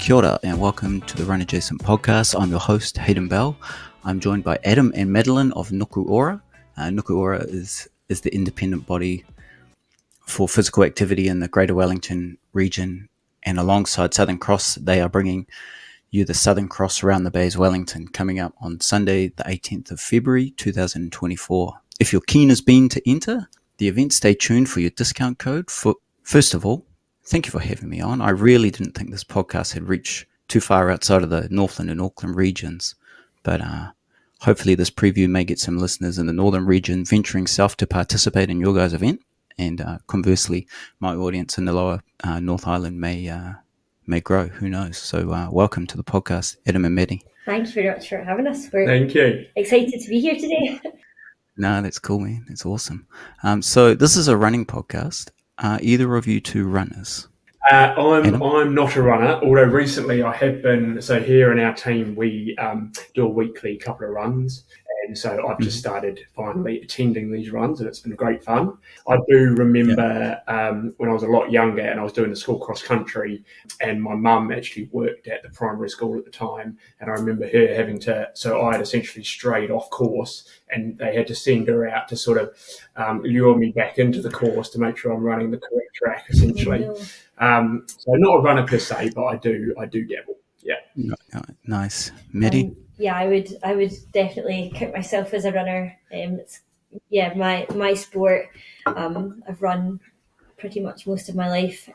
Kia ora and welcome to the Run Adjacent podcast. I'm your host, Hayden Bell. I'm joined by Adam and Madeline of Nuku Ora. Nuku Ora is the independent body for physical activity in the Greater Wellington region, and alongside Southern Cross, they are bringing you the Southern Cross Around the Bays Wellington coming up on Sunday, the 18th of February 2024. If you're keen as bean to enter the event, stay tuned for your discount code. First of all, thank you for having me on. I really didn't think this podcast had reached too far outside of the Northland and Auckland regions, but hopefully this preview may get some listeners in the Northern region venturing south to participate in your guys' event, and conversely, my audience in the lower North Island may grow. Who knows? So welcome to the podcast, Adam and Maddie. Thank you very much for having us. We're Thank you. excited to be here today. No, that's cool, man. That's awesome. So this is a running podcast. Are either of you two runners? I'm not a runner, although recently I have been. So here in our team, we do a weekly couple of runs. And so I've just started finally attending these runs, and it's been great fun. I do remember when I was a lot younger and I was doing the school cross country, and my mum actually worked at the primary school at the time. And I remember her having to, so I had essentially strayed off course, and they had to send her out to sort of lure me back into the course to make sure I'm running the correct track, essentially. So not a runner per se, but I do dabble. Yeah. Nice. Maddie? Yeah, I would definitely count myself as a runner. It's my sport. I've run pretty much most of my life.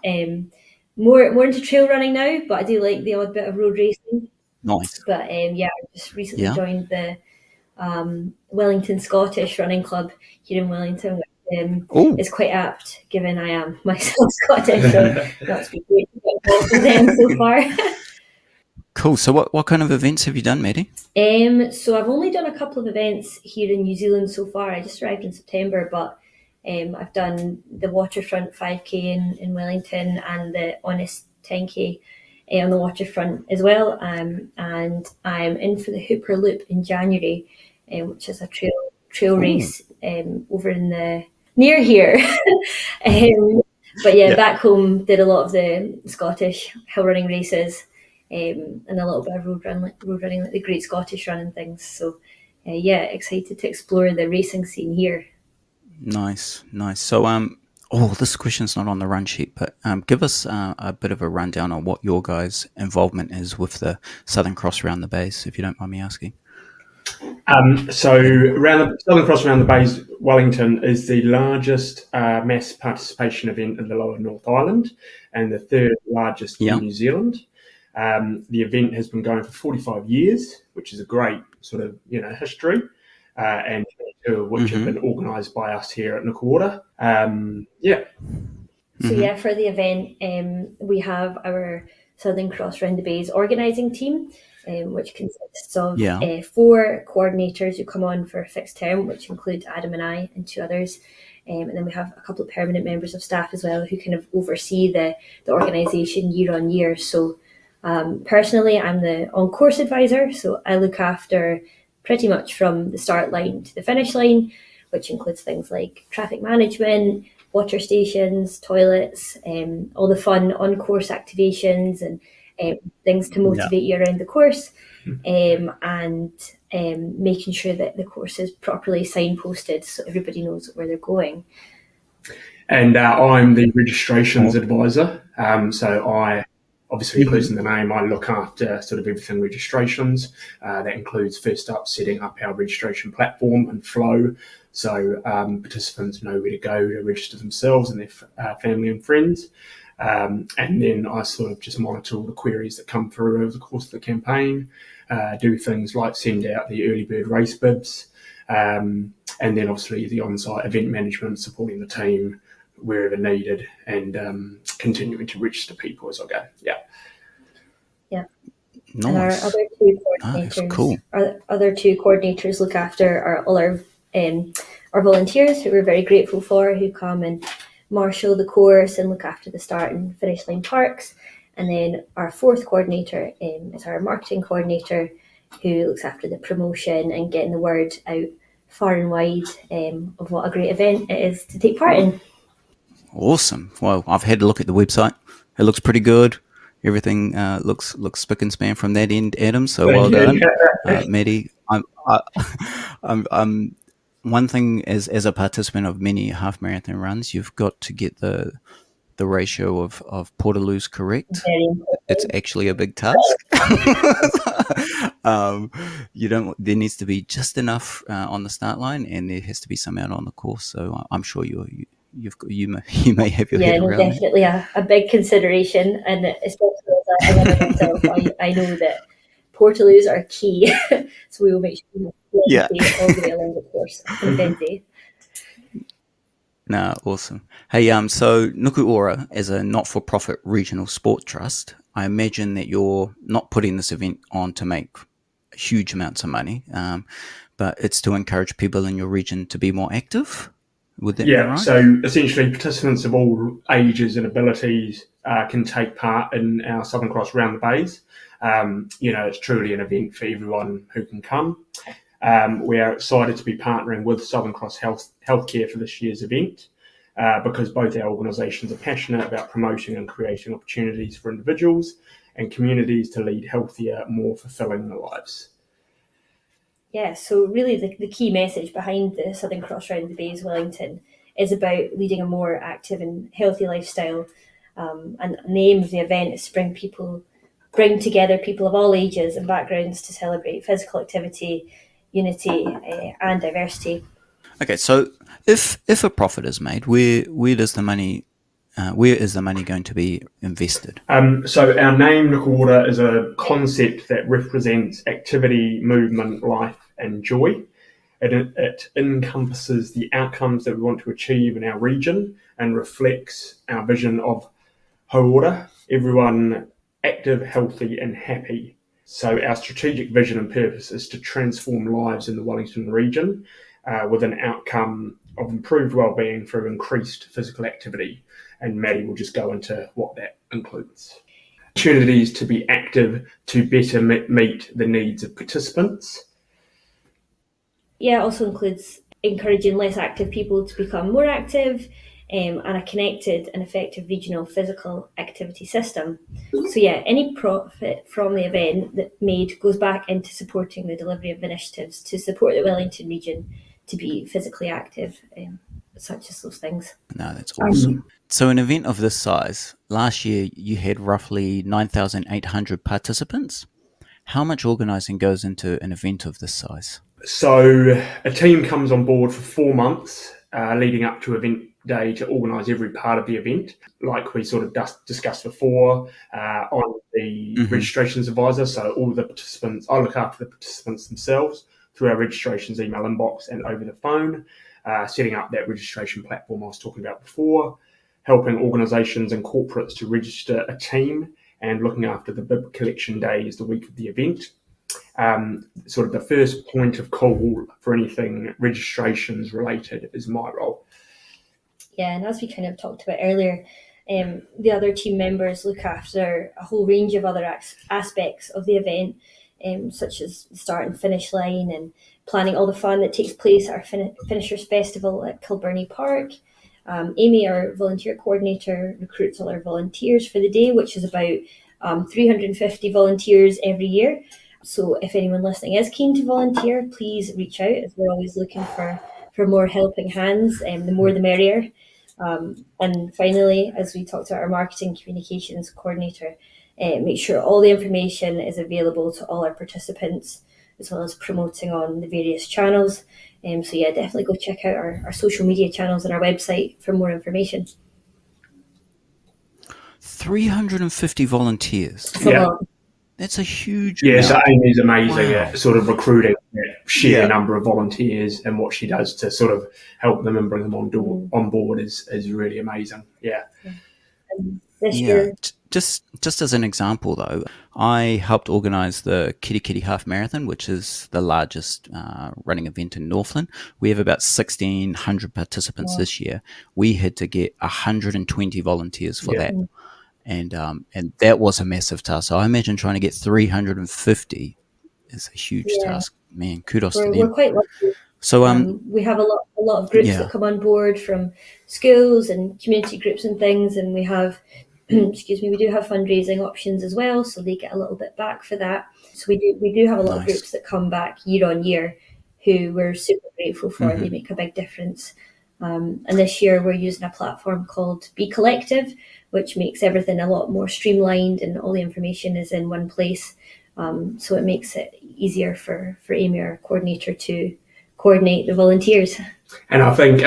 More into trail running now, but I do like the odd bit of road racing. Nice. But I just recently joined the Wellington Scottish Running Club here in Wellington, which is quite apt given I am myself Scottish, so that's been great to get involved with them so far. Cool. So what kind of events have you done, Maddie? So I've only done a couple of events here in New Zealand so far. I just arrived in September, but I've done the Waterfront 5K in Wellington and the Honest 10K on the waterfront as well. And I'm in for the Hooper Loop in January, which is a trail race over in the near here. But back home did a lot of the Scottish hill running races. And a little bit of road running, like the Great Scottish Run and things. So, excited to explore the racing scene here. Nice. So, this question's not on the run sheet, but give us a bit of a rundown on what your guys' involvement is with the Southern Cross Around the Bays, if you don't mind me asking. So Southern Cross Around the Bays Wellington is the largest mass participation event in the lower North Island and the third largest in New Zealand. The event has been going for 45 years, which is a great sort of, history, and which have been organised by us here at Nuku Ora. So for the event, we have our Southern Cross Round the Bays organising team, which consists of 4 coordinators who come on for a fixed term, which include Adam and I and 2 others. And then we have a couple of permanent members of staff as well who kind of oversee the organisation year on year. So personally, I'm the on-course advisor, so I look after pretty much from the start line to the finish line, which includes things like traffic management, water stations, toilets, all the fun on-course activations and things to motivate you around the course, and making sure that the course is properly signposted so everybody knows where they're going. And I'm the registrations advisor, so I obviously includes in the name, I look after sort of everything registrations. That includes first up setting up our registration platform and flow, so participants know where to go to register themselves and their family and friends. And then I sort of just monitor all the queries that come through over the course of the campaign, do things like send out the early bird race bibs, and then obviously the on-site event management, supporting the team wherever needed, and continuing to register people as I go. Nice. And our other 2 coordinators, our other 2 coordinators look after all our volunteers, who we're very grateful for, who come and marshal the course and look after the start and finish line parks. And then our 4th coordinator is our marketing coordinator, who looks after the promotion and getting the word out far and wide of what a great event it is to take part in. Awesome. Well, I've had a look at the website. It looks pretty good. Everything looks spick and span from that end, Adam. So well done, Maddie. I'm one thing as a participant of many half marathon runs, you've got to get the ratio of portaloos correct. It's actually a big task. You don't. There needs to be just enough on the start line, and there has to be some out on the course. So I'm sure you may have your head around definitely a big consideration, and especially as a runner myself, I know that portaloos are key. So we will make sure we all the way along the course on Wednesday. No, awesome. Hey, so Nuku Ora, as a not-for-profit regional sport trust, I imagine that you're not putting this event on to make huge amounts of money, but it's to encourage people in your region to be more active. Would that be right? So essentially participants of all ages and abilities can take part in our Southern Cross Round the Bays. It's truly an event for everyone who can come. We are excited to be partnering with Southern Cross Healthcare for this year's event because both our organisations are passionate about promoting and creating opportunities for individuals and communities to lead healthier, more fulfilling lives. Yeah, so really the key message behind the Southern Cross Round the Bays Wellington is about leading a more active and healthy lifestyle. And the aim of the event is to bring together people of all ages and backgrounds to celebrate physical activity, unity, and diversity. Okay, so if a profit is made, where is the money going to be invested? So our name, Nuku Ora, is a concept that represents activity, movement, life, and joy. It encompasses the outcomes that we want to achieve in our region and reflects our vision of Ora, everyone active, healthy, and happy. So our strategic vision and purpose is to transform lives in the Wellington region with an outcome of improved wellbeing through increased physical activity. And Maddie will just go into what that includes. Opportunities to be active to better meet the needs of participants. Yeah, it also includes encouraging less active people to become more active, and a connected and effective regional physical activity system. So yeah, any profit from the event that made goes back into supporting the delivery of initiatives to support the Wellington region to be physically active, such as those things. No, that's awesome. So an event of this size, last year you had roughly 9,800 participants. How much organising goes into an event of this size? So a team comes on board for 4 months leading up to event day to organise every part of the event. Like we sort of discussed before, I'm the registrations advisor, so all the participants, I look after the participants themselves through our registrations email inbox and over the phone, setting up that registration platform I was talking about before, helping organisations and corporates to register a team and looking after the bib collection day is the week of the event. Sort of the first point of call for anything registrations related is my role. Yeah, and as we kind of talked about earlier, the other team members look after a whole range of other aspects of the event, such as the start and finish line and planning all the fun that takes place at our Finishers Festival at Kilbirnie Park. Amy, our volunteer coordinator, recruits all our volunteers for the day, which is about 350 volunteers every year. So if anyone listening is keen to volunteer, please reach out, as we're always looking for more helping hands, the more the merrier. And finally, as we talked about, our marketing communications coordinator, make sure all the information is available to all our participants, as well as promoting on the various channels. So yeah, definitely go check out our social media channels and our website for more information. 350 volunteers. That's a huge amount. So Amy's amazing at sort of recruiting that sheer number of volunteers, and what she does to sort of help them and bring them on board is really amazing. Yeah. This year, just as an example though, I helped organise the Kitty Kitty Half Marathon, which is the largest running event in Northland. We have about 1,600 participants this year. We had to get 120 volunteers for that. And that was a massive task. So I imagine trying to get 350 is a huge task. Man, kudos to them. We're quite lucky. So we have a lot of groups that come on board from schools and community groups and things, and we have excuse me, we do have fundraising options as well, so they get a little bit back for that. So we do have a lot of groups that come back year on year who we're super grateful for. They make a big difference. And this year we're using a platform called Be Collective, which makes everything a lot more streamlined and all the information is in one place. So it makes it easier for Amy, our coordinator, to coordinate the volunteers. And I think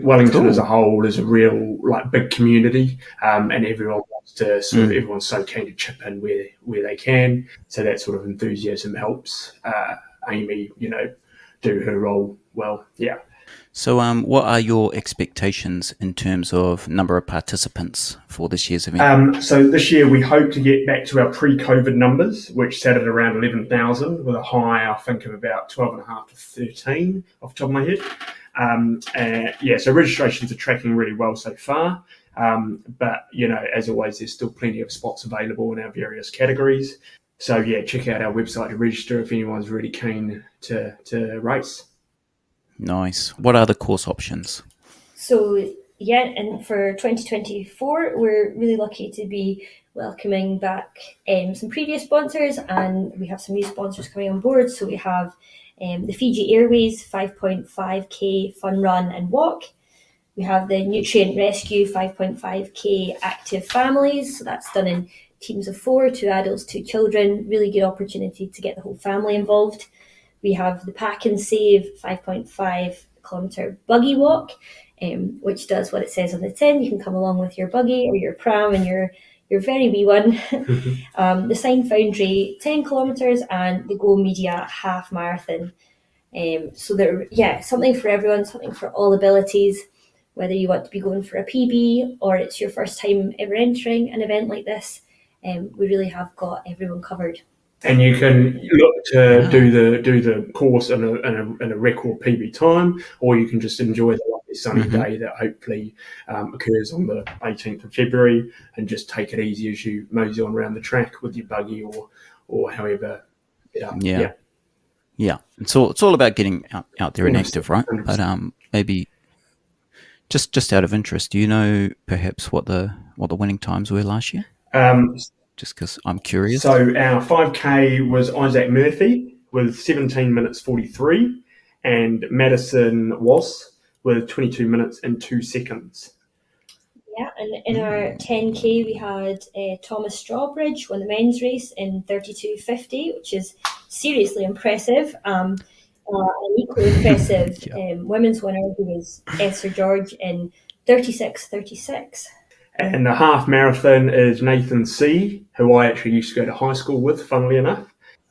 Wellington as a whole is a real big community, and everyone wants to everyone's so keen to chip in where they can. So that sort of enthusiasm helps Amy, do her role well. Yeah. So, what are your expectations in terms of number of participants for this year's event? So this year we hope to get back to our pre-COVID numbers, which sat at around 11,000, with a high, I think, of about 12.5 to 13 off the top of my head. So registrations are tracking really well so far. But, as always, there's still plenty of spots available in our various categories. So, check out our website to register if anyone's really keen to race. Nice. What are the course options? So, and for 2024, we're really lucky to be welcoming back some previous sponsors, and we have some new sponsors coming on board. So we have the Fiji Airways 5.5k fun run and walk. We have the Nutrient Rescue 5.5k active families. So that's done in teams of 4, 2 adults, 2 children. Really good opportunity to get the whole family involved. We have the Pack and Save 5.5 kilometre buggy walk, which does what it says on the tin. You can come along with your buggy or your pram and your very wee one. The Sign Foundry 10 kilometres and the Go Media half marathon. So something for everyone, something for all abilities, whether you want to be going for a PB or it's your first time ever entering an event like this. We really have got everyone covered. And you can look to do the course in a record PB time, or you can just enjoy the lovely sunny day that hopefully occurs on the 18th of February, and just take it easy as you mosey on around the track with your buggy or however. Yeah. It's all about getting out there and active, right? 100%. But maybe just out of interest, do you know perhaps what the winning times were last year? Just because I'm curious. So our 5K was Isaac Murphy with 17 minutes 43, and Madison Was with 22 minutes and 2 seconds. Yeah, and in our 10K we had Thomas Strawbridge won the men's race in 32.50, which is seriously impressive. An equally impressive women's winner who was Esther George in 36.36. And the half marathon is Nathan C., who I actually used to go to high school with, funnily enough,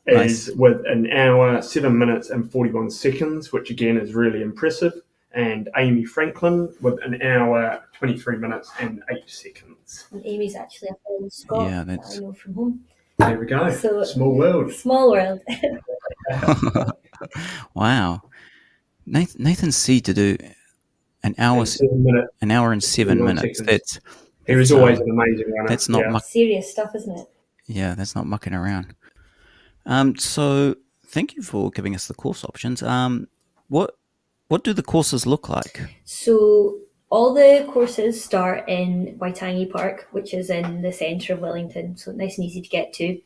is with an hour, 7 minutes and 41 seconds, which again is really impressive. And Amy Franklin with an hour, 23 minutes and 8 seconds. And Amy's actually up in Scotland. Yeah, that's... I know from home. There we go. So, small world. Small world. Wow. Nathan C. to do an hour and 7 minutes. He was always an amazing runner. That's not serious stuff, isn't it? Yeah, that's not mucking around. So thank you for giving us the course options. What do the courses look like? So all the courses start in Waitangi Park, which is in the centre of Wellington, so nice and easy to get to.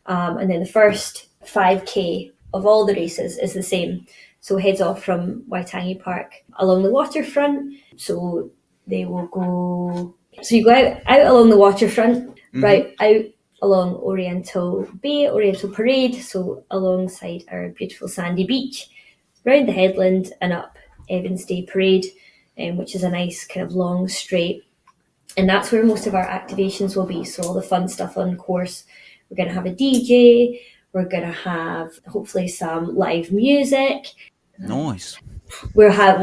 And then the first 5K of all the races is the same. So heads off from Waitangi Park along the waterfront. So they will go... So you go out along the waterfront, right out along Oriental Bay, Oriental Parade, so alongside our beautiful sandy beach, round the headland and up Evans Day Parade, which is a nice kind of long straight. And that's where most of our activations will be. So all the fun stuff on course. We're going to have a DJ. We're going to have hopefully some live music. Nice. We'll have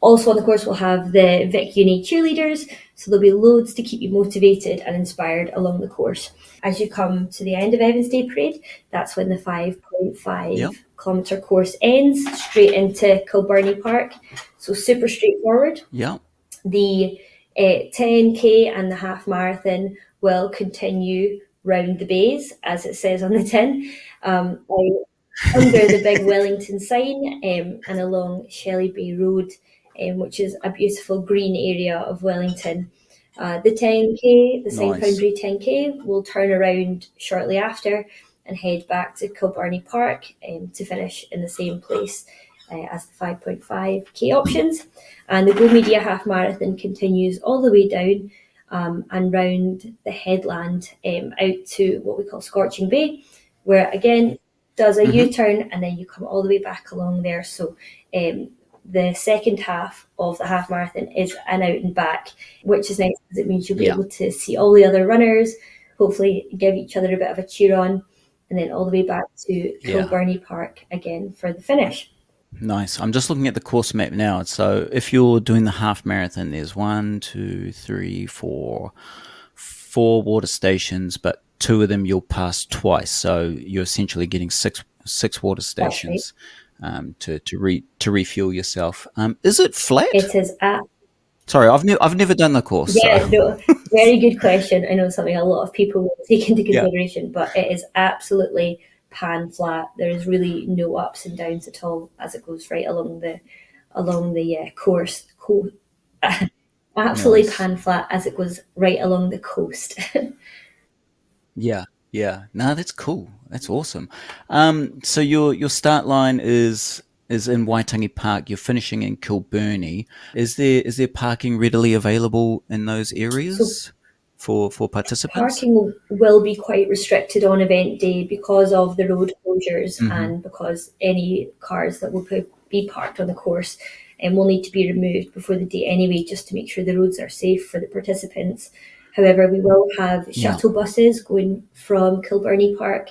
also on the course we'll have the Vic Uni cheerleaders, so there'll be loads to keep you motivated and inspired along the course. As you come to the end of Evans Day Parade, that's when the 5.5 kilometre course ends, straight into Kilbirnie Park. So super straightforward. Yeah. The 10K and the half marathon will continue round the bays, as it says on the tin. Under the big Wellington sign and along Shelley Bay Road, which is a beautiful green area of Wellington. The 10K, the Sign Nice. Foundry 10K, will turn around shortly after and head back to Kilbarney Park to finish in the same place as the 5.5K options. And the Go Media Half Marathon continues all the way down and round the headland out to what we call Scorching Bay, where again does a U-turn, and then you come all the way back along there. So the second half of the half marathon is an out and back, which is nice because it means you'll be able to see all the other runners, hopefully give each other a bit of a cheer on, and then all the way back to Kilbarney Park again for the finish. Nice. I'm just looking at the course map now. So if you're doing the half marathon, there's 4 water stations, but 2 of them you'll pass twice. So you're essentially getting six water stations to refuel yourself. Is it flat? It is at. Sorry, I've never done the course. Yeah, no, very good question. I know something a lot of people will take into consideration, but it is absolutely pan flat. There is really no ups and downs at all as it goes right along the course. Absolutely pan flat as it goes right along the coast. Yeah. No, that's cool. That's awesome. So your start line is in Waitangi Park. You're finishing in Kilburnie. Is there parking readily available in those areas for participants? Parking will be quite restricted on event day because of the road closures and because any cars that will be parked on the course will need to be removed before the day anyway, just to make sure the roads are safe for the participants. However, we will have shuttle buses going from Kilburnie Park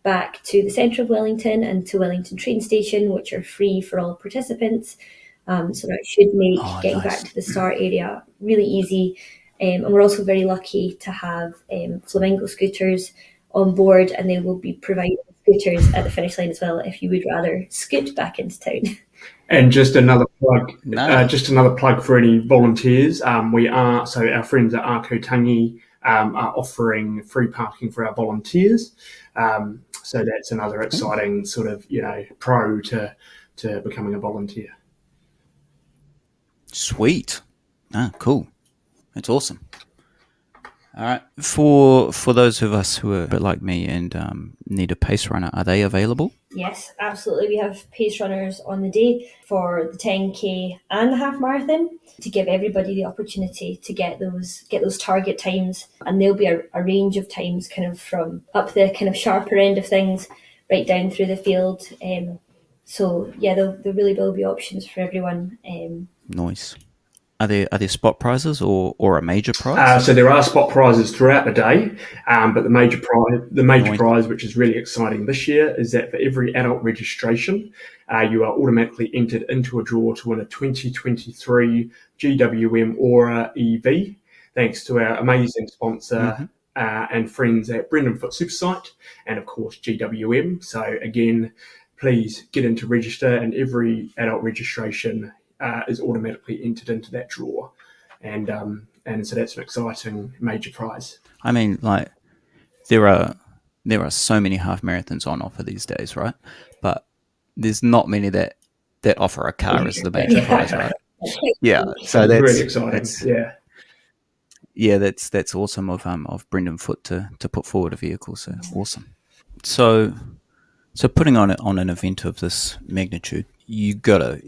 back to the centre of Wellington and to Wellington train station, which are free for all participants. So that should make getting back to the start area really easy. And we're also very lucky to have Flamingo scooters on board, and they will be providing scooters at the finish line as well if you would rather scoot back into town. And just another plug, for any volunteers. Our friends at Arkotangi are offering free parking for our volunteers. So that's another exciting sort of pro to becoming a volunteer. Sweet. Cool. That's awesome. All right. For those of us who are a bit like me and need a pace runner, are they available? Yes, absolutely. We have pace runners on the day for the 10K and the half marathon to give everybody the opportunity to get those target times. And there'll be a range of times kind of from up the kind of sharper end of things right down through the field. So yeah, there really will be options for everyone. Nice. Are there spot prizes or a major prize? So there are spot prizes throughout the day, but the major prize, which is really exciting this year, is that for every adult registration, you are automatically entered into a draw to win a 2023 GWM Ora EV, thanks to our amazing sponsor and friends at Brendan Foot Supersite, and of course GWM. So again, please get in to register, and every adult registration is automatically entered into that draw, and so that's an exciting major prize. I mean, like there are so many half marathons on offer these days, right? But there's not many that offer a car as the major prize, right? Yeah, so that's really exciting. That's awesome of Brendan Foot to put forward a vehicle. So awesome. So putting on an event of this magnitude, you gotta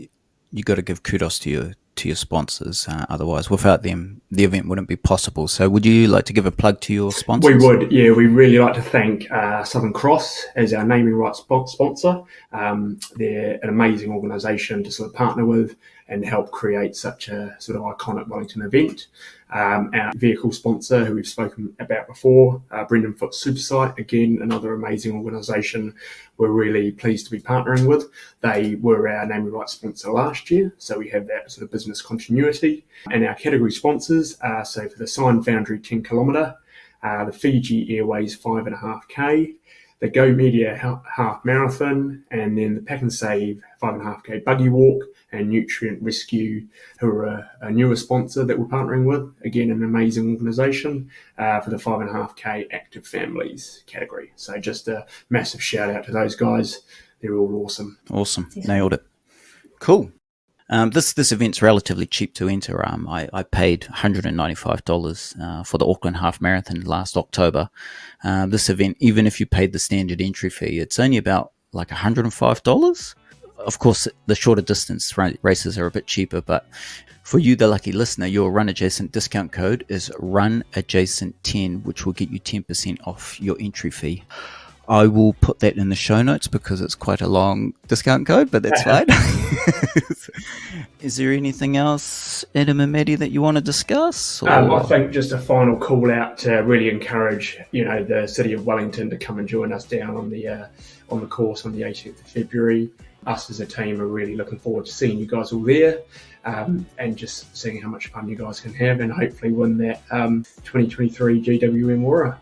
give kudos to your sponsors. Otherwise, without them, the event wouldn't be possible. So would you like to give a plug to your sponsors? We would, yeah. We really like to thank Southern Cross as our naming rights sponsor. They're an amazing organisation to sort of partner with and help create such a sort of iconic Wellington event. Our vehicle sponsor, who we've spoken about before, Brendan Foot Supersite, again, another amazing organisation we're really pleased to be partnering with. They were our naming rights sponsor last year, so we have that sort of business continuity. And our category sponsors, so for the Sign Foundry 10 kilometre, the Fiji Airways 5.5K, the Go Media Half Marathon, and then the Pack and Save 5.5K Buggy Walk, and Nutrient Rescue, who are a newer sponsor that we're partnering with. Again, an amazing organisation for the 5.5K Active Families category. So just a massive shout out to those guys. They're all awesome. Awesome. Nailed it. Cool. This event's relatively cheap to enter. I paid $195 for the Auckland Half Marathon last October. This event, even if you paid the standard entry fee, it's only about like $105. Of course, the shorter distance races are a bit cheaper, but for you, the lucky listener, your Run Adjacent discount code is Run Adjacent 10, which will get you 10% off your entry fee. I will put that in the show notes because it's quite a long discount code, but that's fine. Is there anything else, Adam and Maddie, that you want to discuss? I think just a final call out to really encourage, the city of Wellington to come and join us down on the course on the 18th of February. Us as a team are really looking forward to seeing you guys all there, and just seeing how much fun you guys can have, and hopefully win that 2023 GWM Ora.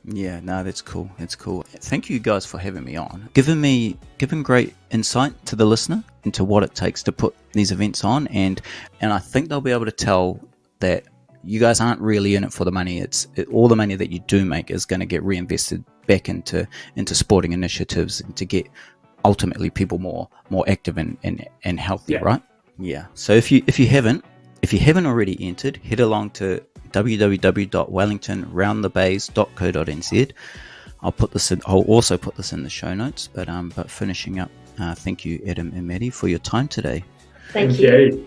Yeah, no, that's cool. That's cool. Thank you guys for having me on, giving great insight to the listener into what it takes to put these events on, and I think they'll be able to tell that you guys aren't really in it for the money. All the money that you do make is going to get reinvested back into sporting initiatives and to get ultimately people more active and healthy, right? Yeah. So if you haven't already entered, head along to www.wellingtonroundthebays.co.nz. I'll also put this in the show notes. But finishing up, thank you, Adam and Maddie, for your time today. Thank you.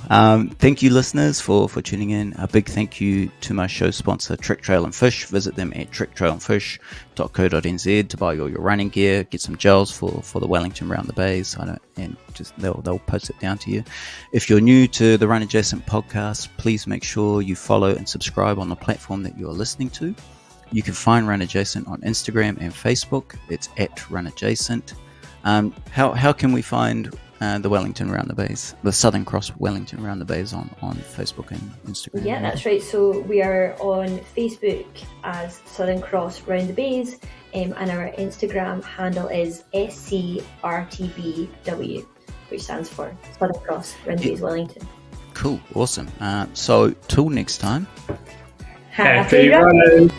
Thank you, listeners, for tuning in. A big thank you to my show sponsor, Trick Trail and Fish. Visit them at tricktrailandfish.co.nz to buy all your running gear, get some gels for the Wellington Round the Bays, and just they'll post it down to you. If you're new to the Run Adjacent podcast, please make sure you follow and subscribe on the platform that you're listening to. You can find Run Adjacent on Instagram and Facebook. It's at Run Adjacent. How can we find the Wellington Round the Bays, the Southern Cross Wellington Round the Bays on Facebook and Instagram? Yeah, that's right. So we are on Facebook as Southern Cross Round the Bays, and our Instagram handle is SCRTBW, which stands for Southern Cross Round the Bays Wellington. Cool, awesome. So till next time. Happy running!